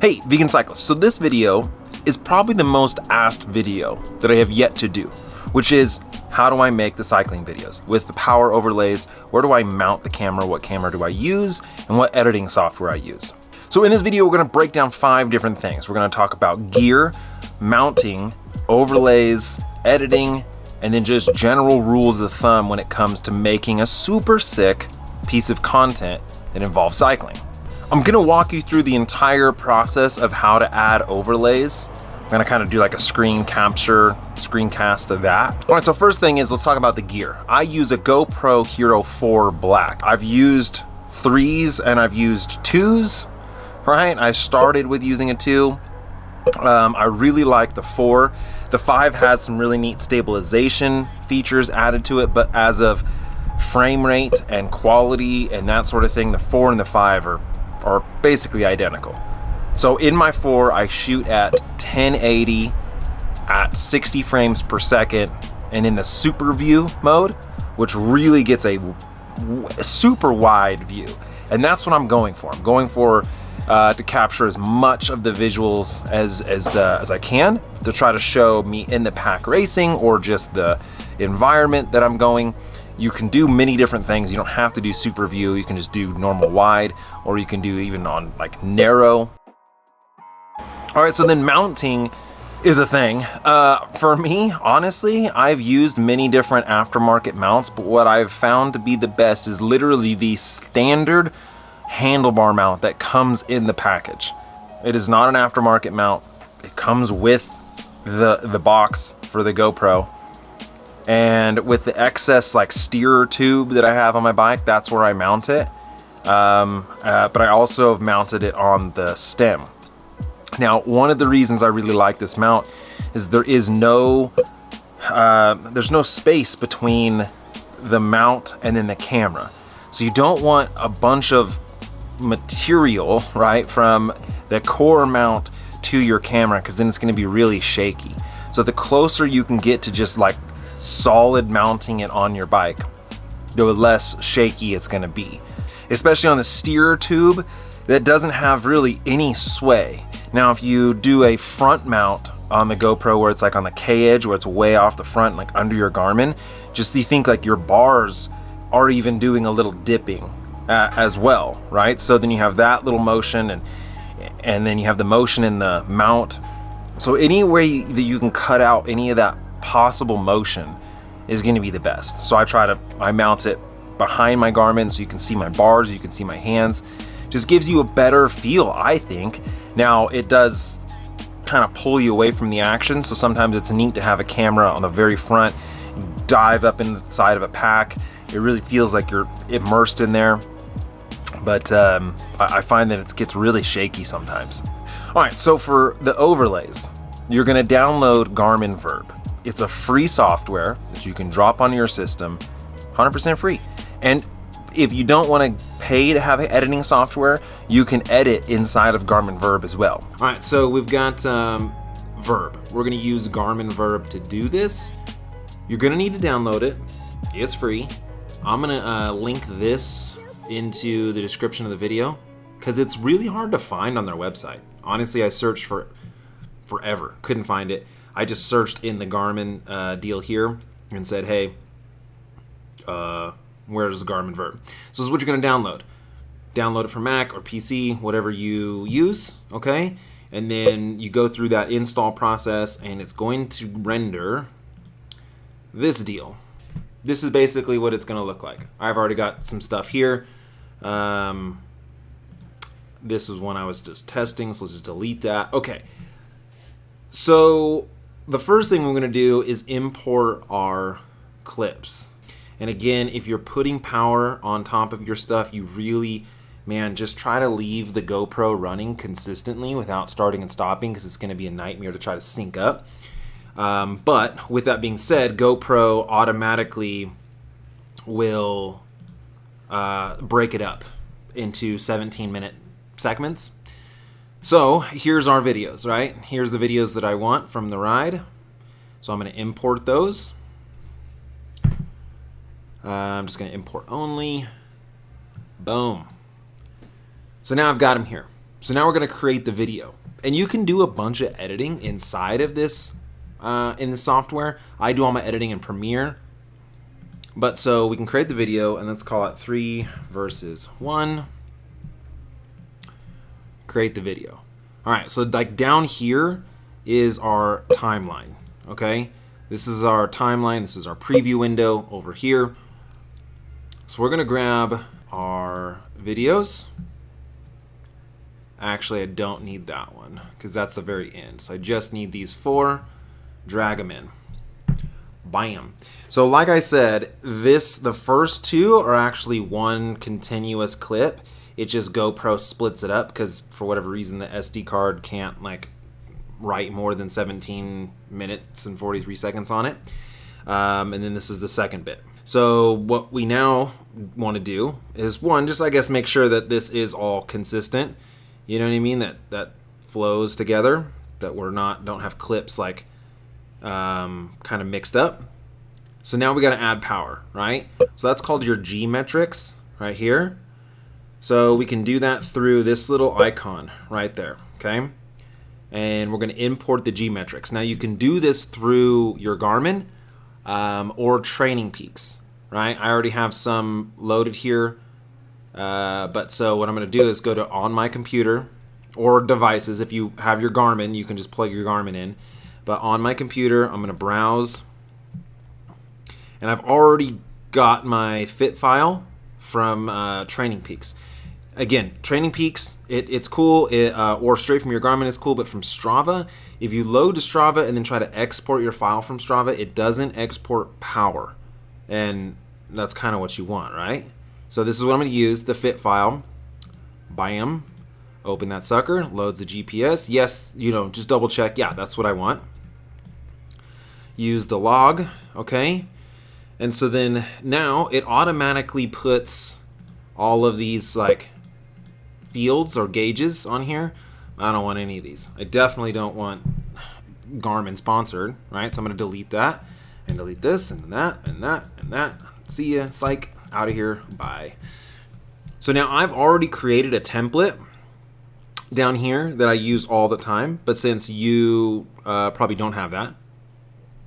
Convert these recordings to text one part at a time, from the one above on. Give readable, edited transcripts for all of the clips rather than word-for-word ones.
Hey, vegan cyclists. So this video is probably the most asked video that I have yet to do, which is how do I make the cycling videos with the power overlays? Where do I mount the camera? What camera do I use? And what editing software I use? So in this video, we're gonna break down 5 different things. We're gonna talk about gear, mounting, overlays, editing, and then just general rules of thumb when it comes to making a super sick piece of content that involves cycling. I'm gonna walk you through the entire process of how to add overlays. I'm gonna kind of do like a screencast of that. All right, so first thing is, let's talk about the gear. I use a GoPro Hero 4 Black. I've used 3s and I've used 2s, right? I started with using a 2. I really like the 4. The 5 has some really neat stabilization features added to it, but as of frame rate and quality and that sort of thing, the 4 and the 5 are basically identical. So in my 4, I shoot at 1080 at 60 frames per second and in the super view mode, which really gets a super wide view. And that's what I'm going for. I'm going for to capture as much of the visuals as I can to try to show me in the pack racing or just the environment that I'm going. You can do many different things. You don't have to do super view. You can just do normal wide, or you can do even on like narrow. All right, so then mounting is a thing. For me, honestly, I've used many different aftermarket mounts, but what I've found to be the best is literally the standard handlebar mount that comes in the package. It is not an aftermarket mount. It comes with the box for the GoPro. And with the excess like steerer tube that I have on my bike, that's where I mount it. But I also have mounted it on the stem. Now, one of the reasons I really like this mount is there's no space between the mount and then the camera. So you don't want a bunch of material, right, from the core mount to your camera, because then it's going to be really shaky. So the closer you can get to just like solid mounting it on your bike, the less shaky it's going to be, especially on the steerer tube that doesn't have really any sway. Now, if you do a front mount on the GoPro where it's like on the K-edge, where it's way off the front, like under your Garmin, just you think like your bars are even doing a little dipping as well, right? So then you have that little motion and then you have the motion in the mount. So any way that you can cut out any of that possible motion is going to be the best. So I mount it behind my Garmin so you can see my bars, you can see my hands. Just gives you a better feel, I think. Now, it does kind of pull you away from the action, so sometimes it's neat to have a camera on the very front, dive up inside of a pack. It really feels like you're immersed in there, but I find that it gets really shaky sometimes. All right, so for the overlays, you're gonna download Garmin Verb. It's a free software that you can drop onto your system, 100% free. And if you don't want to pay to have editing software, you can edit inside of Garmin Verb as well. All right, so we've got Verb. We're gonna use Garmin Verb to do this. You're gonna need to download it. It's free. I'm gonna link this into the description of the video because it's really hard to find on their website. Honestly, I searched for forever, couldn't find it. I just searched in the Garmin deal here and said, hey, where's the Garmin Verb? So this is what you're gonna download. Download it for Mac or PC, whatever you use, okay? And then you go through that install process and it's going to render this deal. This is basically what it's gonna look like. I've already got some stuff here. This is one I was just testing, so let's just delete that. Okay, so the first thing we're gonna do is import our clips. And again, if you're putting power on top of your stuff, you really, man, just try to leave the GoPro running consistently without starting and stopping, because it's gonna be a nightmare to try to sync up. But with that being said, GoPro automatically will break it up into 17-minute segments. So here's our videos, right? Here's the videos that I want from the ride. So I'm going to import those. I'm just going to import only. Boom. So now I've got them here. So now we're going to create the video. And you can do a bunch of editing inside of this in the software. I do all my editing in Premiere. But so we can create the video, and let's call it 3 versus 1. Create the video. All right, so like down here is our timeline, okay? This is our timeline. This is our preview window over here. So we're going to grab our videos. Actually, I don't need that one because that's the very end. So I just need these 4, drag them in. Bam. So like I said, the first 2 are actually one continuous clip. It just GoPro splits it up because for whatever reason the SD card can't like write more than 17 minutes and 43 seconds on it. And then this is the second bit. So what we now want to do is one, just I guess make sure that this is all consistent. You know what I mean? That flows together. That we're don't have clips like kind of mixed up. So now we got to add power, right? So that's called your G metrics right here. So we can do that through this little icon right there, okay? And we're going to import the G metrics. Now you can do this through your Garmin or Training Peaks, right? I already have some loaded here. But so what I'm going to do is go to on my computer or devices. If you have your Garmin, you can just plug your Garmin in. But on my computer, I'm going to browse. And I've already got my fit file from Training Peaks. Again, Training Peaks, it's cool, or straight from your Garmin is cool, but from Strava, if you load to Strava and then try to export your file from Strava, it doesn't export power. And that's kind of what you want, right? So this is what I'm going to use, the fit file. Bam. Open that sucker, loads the GPS. Yes, just double check. Yeah, that's what I want. Use the log, okay? And so then now it automatically puts all of these like fields or gauges on here. I don't want any of these. I definitely don't want Garmin sponsored, right? So I'm going to delete that and delete this and that and that and that. See ya, psych, out of here, bye. So now I've already created a template down here that I use all the time, but since you probably don't have that,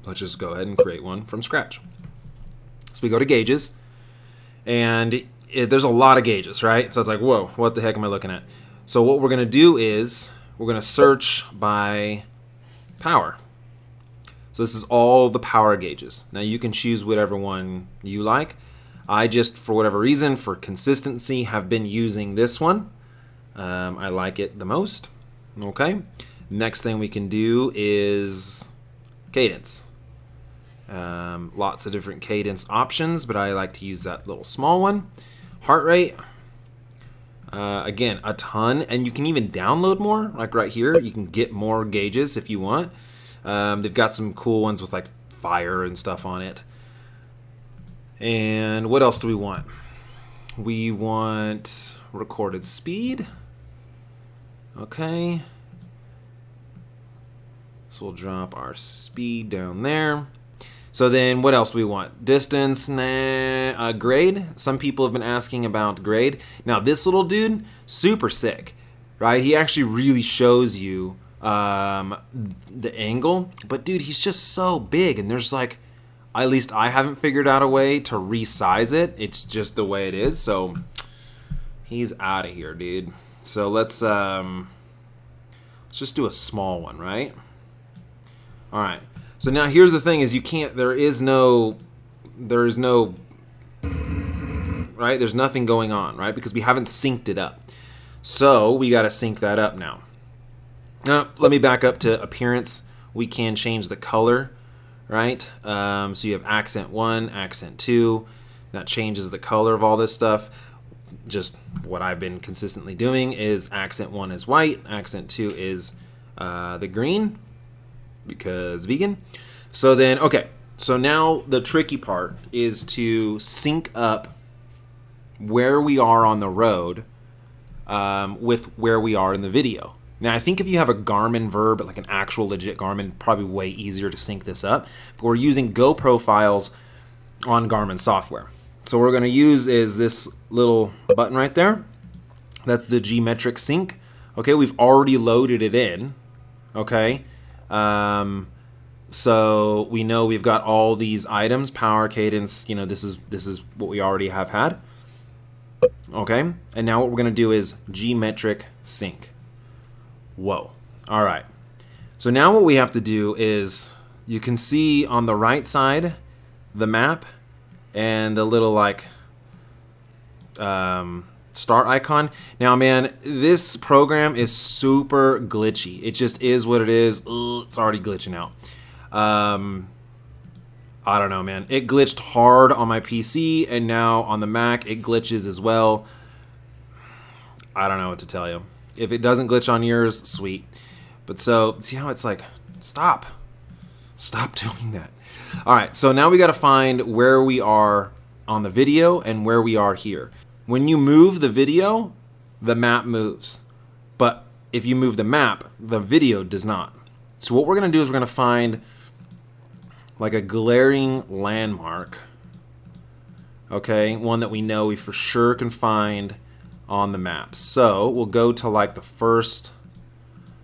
let's just go ahead and create one from scratch. So we go to gauges, and there's a lot of gauges, right? So it's like, whoa, what the heck am I looking at? So what we're going to do is we're going to search by power. So this is all the power gauges. Now you can choose whatever one you like. I just, for whatever reason, for consistency, have been using this one. I like it the most. Okay. Next thing we can do is cadence. Lots of different cadence options, but I like to use that little small one. Heart rate. Again, a ton, and you can even download more. Like right here, you can get more gauges if you want. They've got some cool ones with like fire and stuff on it. And what else do we want? We want recorded speed. Okay. So we'll drop our speed down there. So then what else do we want? Distance, grade. Some people have been asking about grade. Now this little dude, super sick, right? He actually really shows you the angle. But dude, he's just so big, and there's like, at least I haven't figured out a way to resize it. It's just the way it is. So he's out of here, dude. So let's just do a small one, right? All right. So now here's the thing: is you can't. There is no, right? There's nothing going on, right? Because we haven't synced it up. So we got to sync that up now. Now let me back up to appearance. We can change the color, right? So you have accent 1, accent 2. That changes the color of all this stuff. Just what I've been consistently doing is accent 1 is white, accent 2 is the green, because vegan. So then, okay, so now the tricky part is to sync up where we are on the road with where we are in the video. Now, I think if you have a Garmin Verb, like an actual legit Garmin, probably way easier to sync this up. But we're using GoPro files on Garmin software. So what we're going to use is this little button right there. That's the G-metric sync. Okay, we've already loaded it in. Okay, so we know we've got all these items, power, cadence. You know, this is what we already have had. Okay, and now what we're gonna do is geometric sync. Whoa. All right. So now what we have to do is, you can see on the right side the map and the little like start icon. Now, man, this program is super glitchy. It just is what it is. Ugh, it's already glitching out. I don't know, man. It glitched hard on my PC, and now on the Mac it glitches as well. I don't know what to tell you. If it doesn't glitch on yours, sweet. But so, see how it's like, stop doing that. All right, so now we got to find where we are on the video and where we are here. When you move the video, the map moves. But if you move the map, the video does not. So what we're going to do is we're going to find like a glaring landmark. Okay, one that we know we for sure can find on the map. So we'll go to like the first,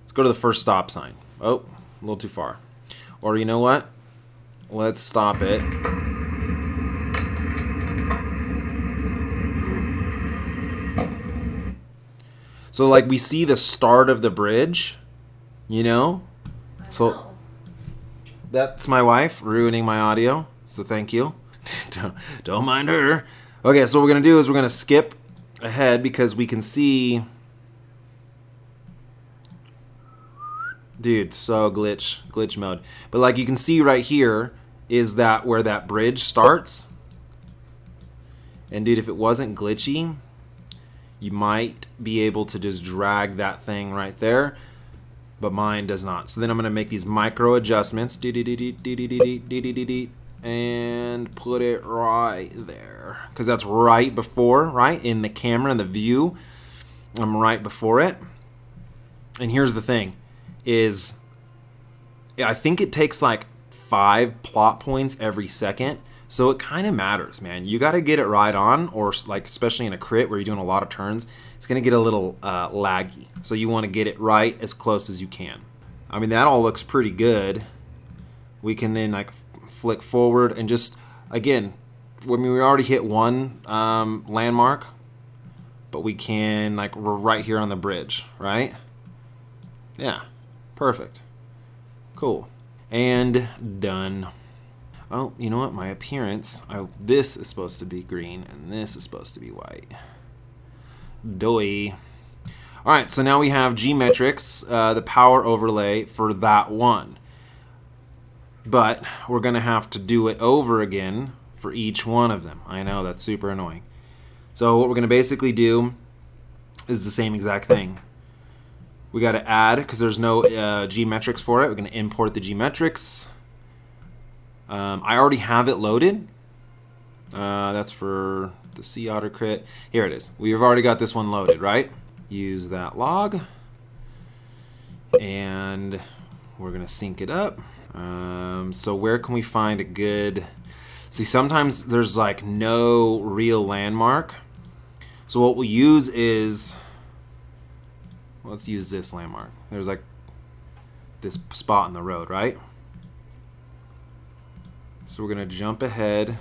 let's go to the first stop sign. Oh, a little too far. Or you know what? Let's stop it. So like we see the start of the bridge, you know? So that's my wife ruining my audio. So thank you. Don't mind her. Okay, so what we're gonna do is we're gonna skip ahead because we can see, dude, so glitch mode. But like you can see right here is that where that bridge starts. And dude, if it wasn't glitchy, you might be able to just drag that thing right there, but mine does not. So then I'm gonna make these micro adjustments and put it right there, because that's right before, right in the camera, in the view, I'm right before it. And here's the thing is, I think it takes like 5 plot points every second. So it kind of matters, man. You got to get it right on, or like especially in a crit where you're doing a lot of turns, it's going to get a little laggy. So you want to get it right as close as you can. I mean, that all looks pretty good. We can then like flick forward and just, again, I mean, we already hit one landmark, but we can, like, we're right here on the bridge, right? Yeah, perfect. Cool. And done. Oh, you know what? My appearance, this is supposed to be green and this is supposed to be white. Doy. All right, so now we have geometrics, the power overlay for that one. But we're going to have to do it over again for each one of them. I know, that's super annoying. So what we're going to basically do is the same exact thing. We got to add, because there's no geometrics for it, we're going to import the geometrics. I already have it loaded. That's for the Sea Otter crit. Here it is. We've already got this one loaded, right? Use that log. And we're going to sync it up. So where can we find a good... See, sometimes there's like no real landmark. So what we'll use is... Let's use this landmark. There's like this spot in the road, right? So we're going to jump ahead.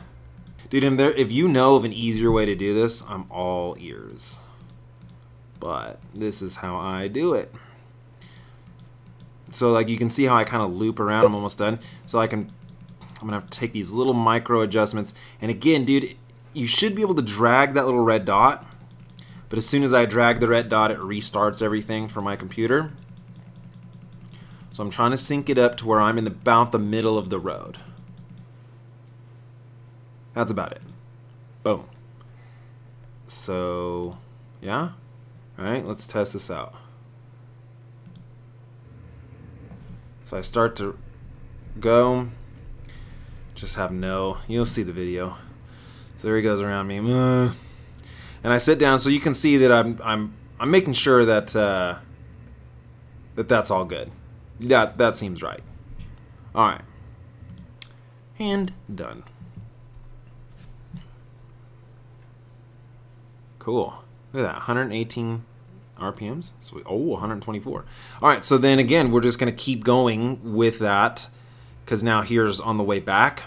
Dude, if you know of an easier way to do this, I'm all ears. But this is how I do it. So like you can see how I kind of loop around. I'm almost done. So I'm going to have to take these little micro adjustments. And again, dude, you should be able to drag that little red dot. But as soon as I drag the red dot, it restarts everything for my computer. So I'm trying to sync it up to where I'm in about the middle of the road. That's about it. Boom. So, yeah. All right, let's test this out. So I start to go. Just have no, you'll see the video. So there he goes around me. And I sit down so you can see that I'm making sure that that's all good. That seems right. All right. And done. Cool. Look at that, 118 RPMs. So, 124. All right, so then again, we're just going to keep going with that because now here's on the way back.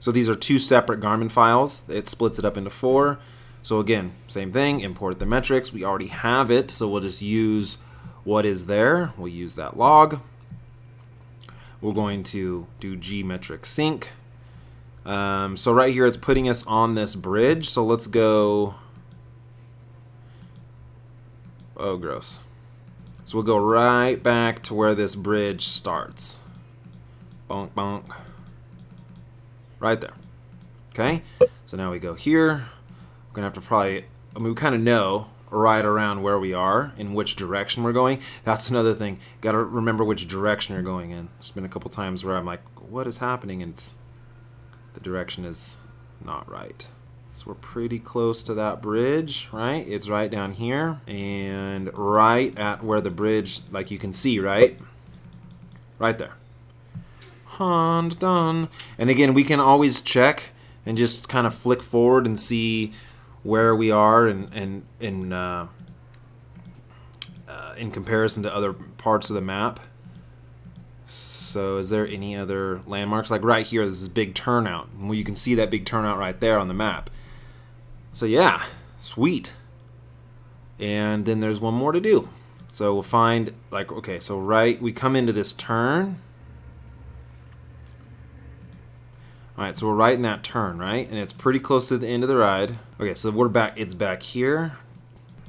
So these are 2 separate Garmin files. It splits it up into 4. So again, same thing, import the metrics. We already have it, so we'll just use what is there. We'll use that log. We're going to do gmetric sync. So right here, it's putting us on this bridge. So let's go. Oh, gross. So we'll go right back to where this bridge starts. Bonk, bonk. Right there. Okay. So now we go here. We're going to have to probably, I mean, we kind of know right around where we are, in which direction we're going. That's another thing. Got to remember which direction you're going in. There's been a couple times where I'm like, what is happening? And the direction is not right. So we're pretty close to that bridge, right? It's right down here and right at where the bridge, like you can see, right? Right there. And done. And again, we can always check and just kind of flick forward and see where we are in comparison to other parts of the map. So is there any other landmarks? Like right here, this is big turnout. Well, you can see that big turnout right there on the map. So yeah, sweet. And then there's one more to do. So we'll find, like, okay, so we come into this turn. All right, so we're right in that turn, right? And it's pretty close to the end of the ride. Okay, so we're back, it's back here.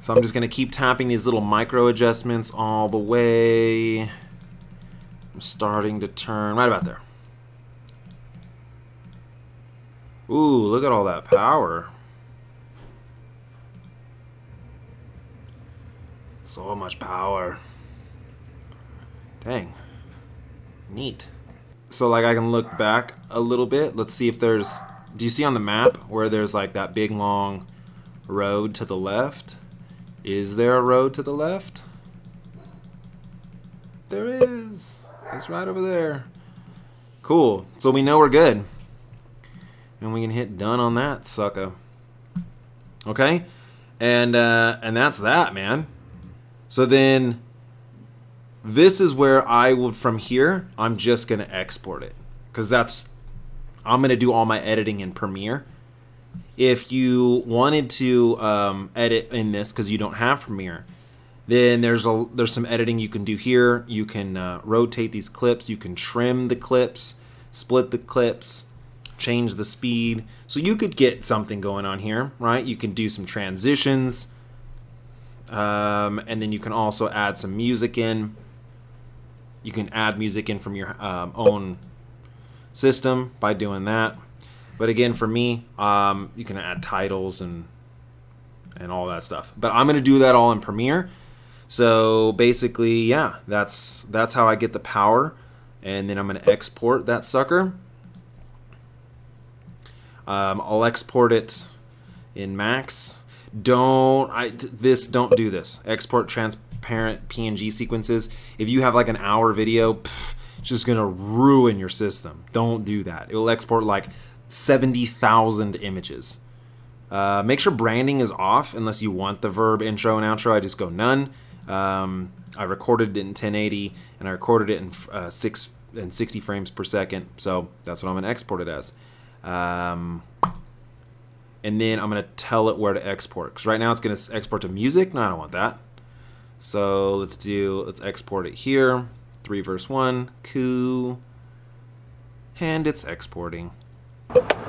So I'm just gonna keep tapping these little micro adjustments all the way. I'm starting to turn right about there. Ooh, look at all that power. So much power. Dang. Neat. So like I can look back a little bit. Let's see if there's, do you see on the map where there's like that big long road to the left? Is there a road to the left? There is. It's right over there. Cool. So we know we're good. And we can hit done on that sucker. Okay? And that's that, man. So then this is where I would, from here, I'm just going to export it. Because I'm going to do all my editing in Premiere. If you wanted to edit in this because you don't have Premiere, then there's some editing you can do here. You can rotate these clips. You can trim the clips, split the clips, change the speed. So you could get something going on here, right? You can do some transitions. And then you can also add some music in. You can add music in from your own system by doing that. But again, for me, you can add titles and all that stuff. But I'm going to do that all in Premiere. So basically, yeah, that's how I get the power. And then I'm going to export that sucker. I'll export it in Max. Don't do this. Export transparent PNG sequences. If you have like an hour video, it's just gonna ruin your system. Don't do that. It will export like 70,000 images. Make sure branding is off unless you want the verb intro and outro. I just go none. I recorded it in 1080 and I recorded it in 60 frames per second. So that's what I'm gonna export it as. And then I'm going to tell it where to export. Because right now it's going to export to music. No, I don't want that. So let's export it here. 3 verse 1. Cool. And it's exporting.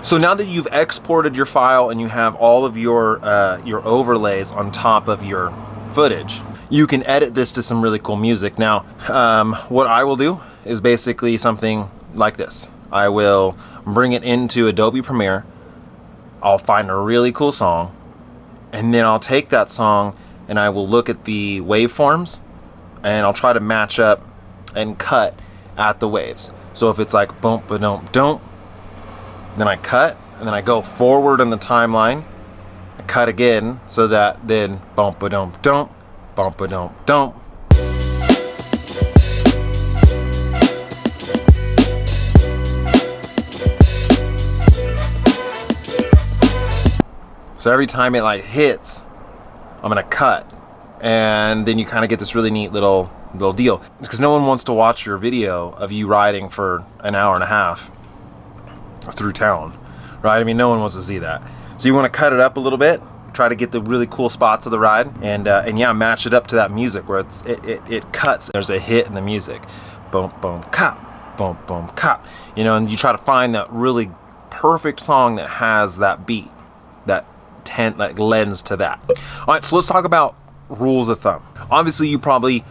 So now that you've exported your file and you have all of your overlays on top of your footage, you can edit this to some really cool music. Now, what I will do is basically something like this. I will bring it into Adobe Premiere. I'll find a really cool song, and then I'll take that song and I will look at the waveforms and I'll try to match up and cut at the waves. So if it's like boom, ba-dum, dum, then I cut and then I go forward in the timeline. I cut again so that then boom, ba-dum, dum, boom, ba-dum, dum. So every time it like hits, I'm gonna cut and then you kind of get this really neat little deal, because no one wants to watch your video of you riding for an hour and a half through town, right? I mean, no one wants to see that. So you want to cut it up a little bit, try to get the really cool spots of the ride, and yeah, match it up to that music where it cuts. There's a hit in the music, boom boom cop, boom boom cop, you know, and you try to find that really perfect song that has that beat, that like lends to that. All right, so let's talk about rules of thumb. Obviously, you probably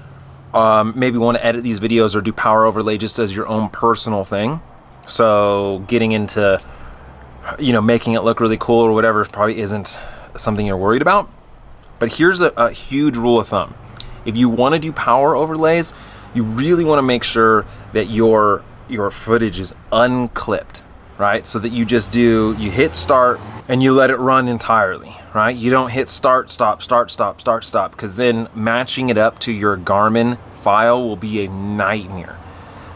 maybe want to edit these videos or do power overlay just as your own personal thing. So getting into, you know, making it look really cool or whatever probably isn't something you're worried about. But here's a huge rule of thumb. If you want to do power overlays, you really want to make sure that your footage is unclipped, right? So that you hit start and you let it run entirely, right? You don't hit start, stop, start, stop, start, stop, because then matching it up to your Garmin file will be a nightmare.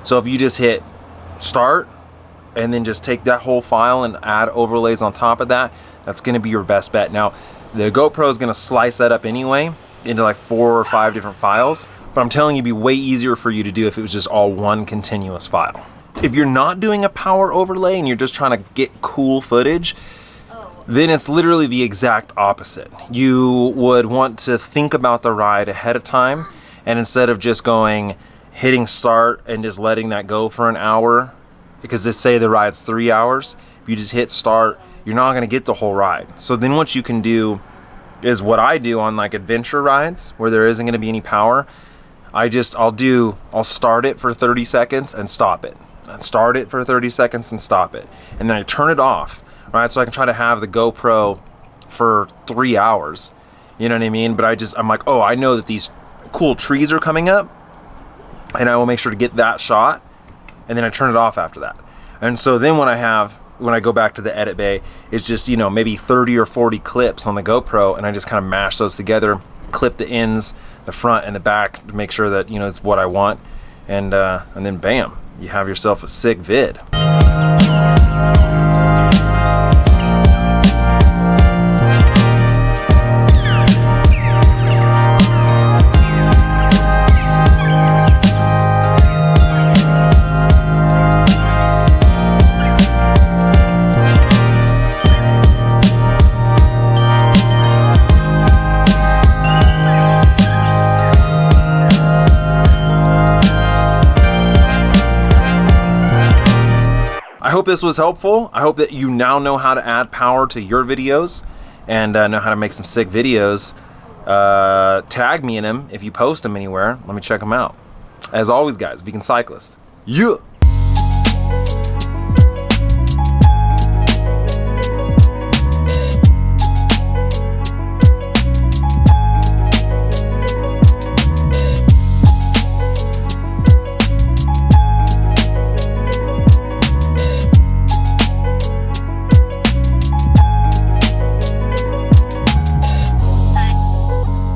So if you just hit start and then just take that whole file and add overlays on top of that, that's gonna be your best bet. Now, the GoPro is gonna slice that up anyway into like 4 or 5 different files, but I'm telling you, it'd be way easier for you to do if it was just all one continuous file. If you're not doing a power overlay and you're just trying to get cool footage, then it's literally the exact opposite. You would want to think about the ride ahead of time, and instead of just hitting start and just letting that go for an hour, because they say the ride's 3 hours, if you just hit start, you're not gonna get the whole ride. So then what you can do is what I do on like adventure rides where there isn't gonna be any power. I'll start it for 30 seconds and stop it. And start it for 30 seconds and stop it. And then I turn it off, right? So I can try to have the GoPro for 3 hours. You know what I mean? But I'm like, oh, I know that these cool trees are coming up, and I will make sure to get that shot, and then I turn it off after that. And so then when I go back to the edit bay, it's just, you know, maybe 30 or 40 clips on the GoPro, and I just kind of mash those together, clip the ends, the front and the back to make sure that, you know, it's what I want, and then bam, you have yourself a sick vid. I hope this was helpful. I hope that you now know how to add power to your videos and know how to make some sick videos. Tag me in them if you post them anywhere. Let me check them out. As always, guys, Vegan Cyclist. Yeah.